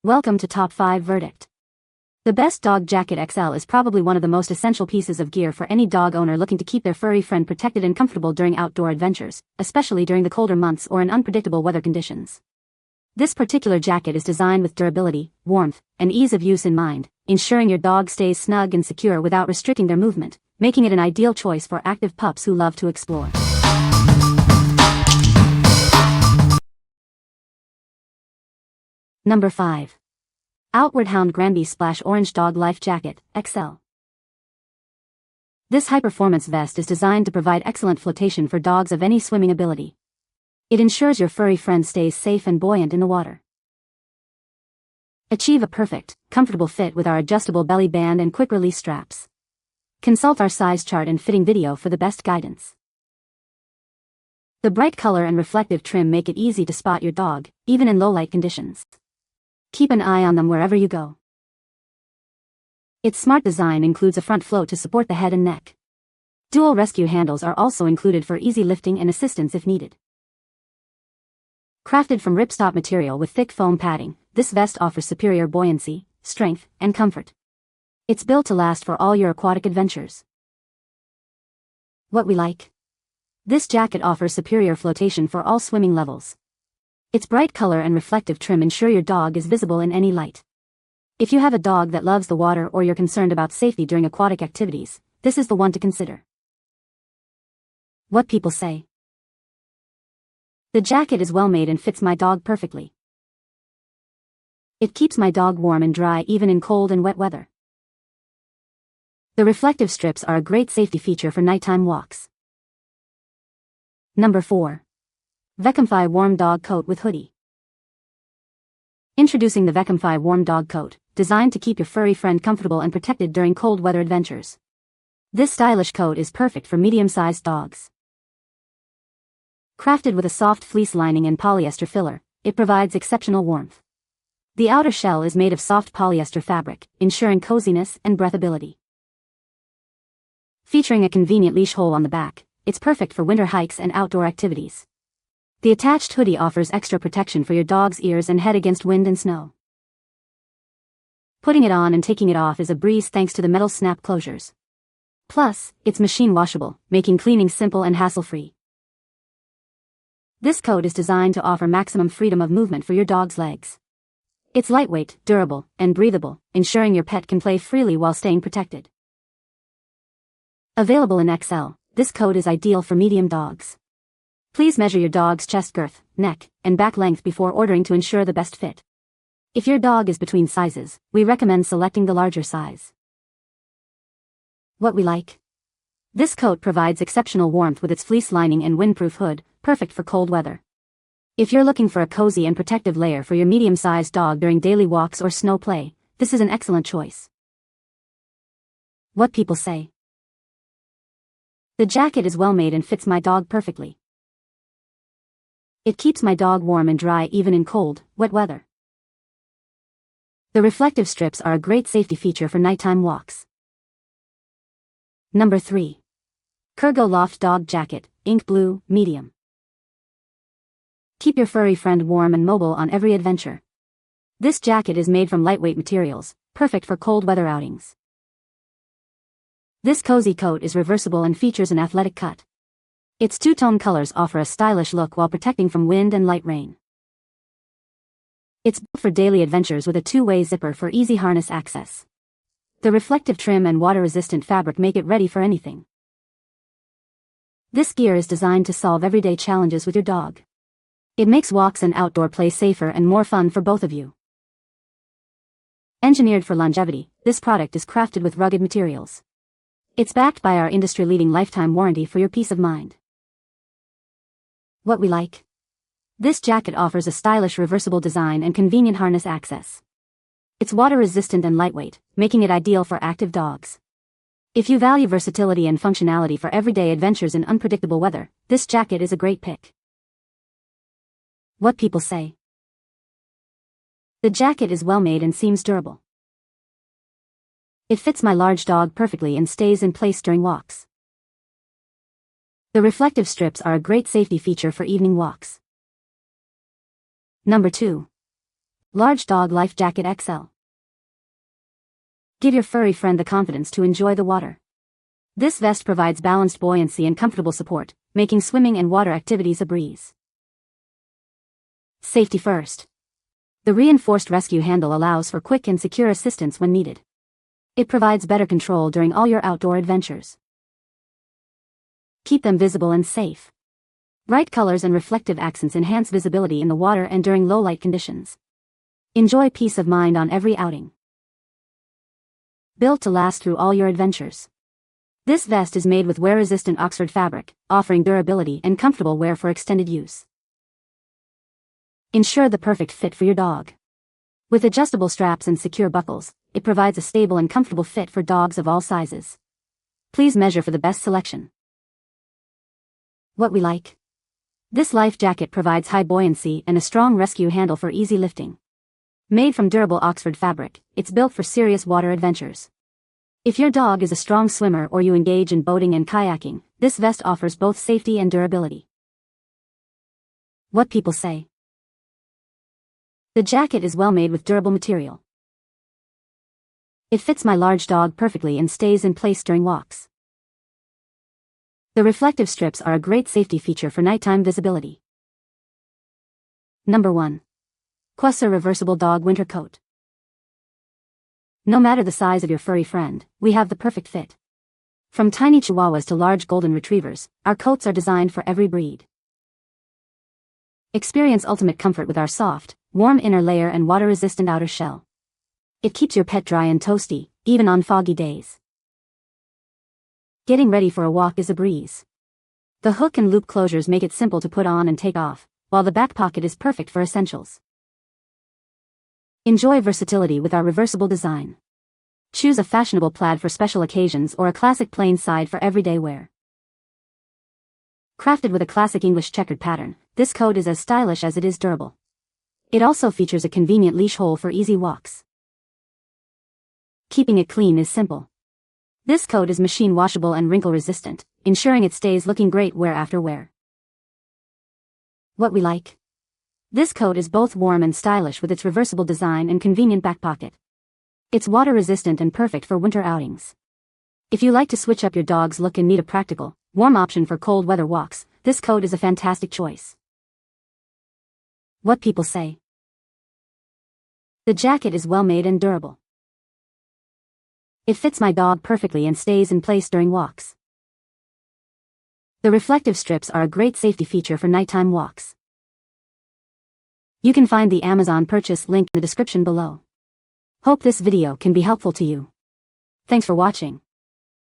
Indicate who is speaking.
Speaker 1: Welcome to Top 5 Verdict. The Best Dog Jacket XL is probably one of the most essential pieces of gear for any dog owner looking to keep their furry friend protected and comfortable during outdoor adventures, especially during the colder months or in unpredictable weather conditions. This particular jacket is designed with durability, warmth, and ease of use in mind, ensuring your dog stays snug and secure without restricting their movement, making it an ideal choice for active pups who love to explore. Number 5. Outward Hound Granby Splash Orange Dog Life Jacket, XL. This high-performance vest is designed to provide excellent flotation for dogs of any swimming ability. It ensures your furry friend stays safe and buoyant in the water. Achieve a perfect, comfortable fit with our adjustable belly band and quick-release straps. Consult our size chart and fitting video for the best guidance. The bright color and reflective trim make it easy to spot your dog, even in low-light conditions. Keep an eye on them wherever you go. Its smart design includes a front float to support the head and neck. Dual rescue handles are also included for easy lifting and assistance if needed. Crafted from ripstop material with thick foam padding, this vest offers superior buoyancy, strength, and comfort. It's built to last for all your aquatic adventures. What we like? This jacket offers superior flotation for all swimming levels. Its bright color and reflective trim ensure your dog is visible in any light. If you have a dog that loves the water or you're concerned about safety during aquatic activities, this is the one to consider. What people say. The jacket is well made and fits my dog perfectly. It keeps my dog warm and dry even in cold and wet weather. The reflective strips are a great safety feature for nighttime walks. Number 4. Vecomfy Warm Dog Coat with Hoodie. Introducing the Vecomfy Warm Dog Coat, designed to keep your furry friend comfortable and protected during cold weather adventures. This stylish coat is perfect for medium-sized dogs. Crafted with a soft fleece lining and polyester filler, it provides exceptional warmth. The outer shell is made of soft polyester fabric, ensuring coziness and breathability. Featuring a convenient leash hole on the back, it's perfect for winter hikes and outdoor activities. The attached hoodie offers extra protection for your dog's ears and head against wind and snow. Putting it on and taking it off is a breeze thanks to the metal snap closures. Plus, it's machine washable, making cleaning simple and hassle-free. This coat is designed to offer maximum freedom of movement for your dog's legs. It's lightweight, durable, and breathable, ensuring your pet can play freely while staying protected. Available in XL, this coat is ideal for medium dogs. Please measure your dog's chest girth, neck, and back length before ordering to ensure the best fit. If your dog is between sizes, we recommend selecting the larger size. What we like? This coat provides exceptional warmth with its fleece lining and windproof hood, perfect for cold weather. If you're looking for a cozy and protective layer for your medium-sized dog during daily walks or snow play, this is an excellent choice. What people say. The jacket is well made and fits my dog perfectly. It keeps my dog warm and dry even in cold, wet weather. The reflective strips are a great safety feature for nighttime walks. Number 3. Kurgo Loft Dog Jacket, Ink Blue, Medium. Keep your furry friend warm and mobile on every adventure. This jacket is made from lightweight materials, perfect for cold weather outings. This cozy coat is reversible and features an athletic cut. Its two-tone colors offer a stylish look while protecting from wind and light rain. It's built for daily adventures with a two-way zipper for easy harness access. The reflective trim and water-resistant fabric make it ready for anything. This gear is designed to solve everyday challenges with your dog. It makes walks and outdoor play safer and more fun for both of you. Engineered for longevity, this product is crafted with rugged materials. It's backed by our industry-leading lifetime warranty for your peace of mind. What we like? This jacket offers a stylish reversible design and convenient harness access. It's water-resistant and lightweight, making it ideal for active dogs. If you value versatility and functionality for everyday adventures in unpredictable weather, this jacket is a great pick. What people say. The jacket is well made and seems durable. It fits my large dog perfectly and stays in place during walks. The reflective strips are a great safety feature for evening walks. Number 2. Large Dog Life Jacket XL. Give your furry friend the confidence to enjoy the water. This vest provides balanced buoyancy and comfortable support, making swimming and water activities a breeze. Safety first. The reinforced rescue handle allows for quick and secure assistance when needed. It provides better control during all your outdoor adventures. Keep them visible and safe. Bright colors and reflective accents enhance visibility in the water and during low light conditions. Enjoy peace of mind on every outing. Built to last through all your adventures. This vest is made with wear-resistant Oxford fabric, offering durability and comfortable wear for extended use. Ensure the perfect fit for your dog. With adjustable straps and secure buckles, it provides a stable and comfortable fit for dogs of all sizes. Please measure for the best selection. What we like. This life jacket provides high buoyancy and a strong rescue handle for easy lifting. Made from durable Oxford fabric, it's built for serious water adventures. If your dog is a strong swimmer or you engage in boating and kayaking, this vest offers both safety and durability. What people say. The jacket is well made with durable material. It fits my large dog perfectly and stays in place during walks. The reflective strips are a great safety feature for nighttime visibility. Number 1. Kuoser Reversible Dog Winter Coat. No matter the size of your furry friend, we have the perfect fit. From tiny chihuahuas to large golden retrievers, our coats are designed for every breed. Experience ultimate comfort with our soft, warm inner layer and water-resistant outer shell. It keeps your pet dry and toasty, even on foggy days. Getting ready for a walk is a breeze. The hook and loop closures make it simple to put on and take off, while the back pocket is perfect for essentials. Enjoy versatility with our reversible design. Choose a fashionable plaid for special occasions or a classic plain side for everyday wear. Crafted with a classic English checkered pattern, this coat is as stylish as it is durable. It also features a convenient leash hole for easy walks. Keeping it clean is simple. This coat is machine washable and wrinkle resistant, ensuring it stays looking great wear after wear. What we like. This coat is both warm and stylish with its reversible design and convenient back pocket. It's water resistant and perfect for winter outings. If you like to switch up your dog's look and need a practical, warm option for cold weather walks, this coat is a fantastic choice. What people say. The jacket is well made and durable. It fits my dog perfectly and stays in place during walks. The reflective strips are a great safety feature for nighttime walks. You can find the Amazon purchase link in the description below. Hope this video can be helpful to you. Thanks for watching.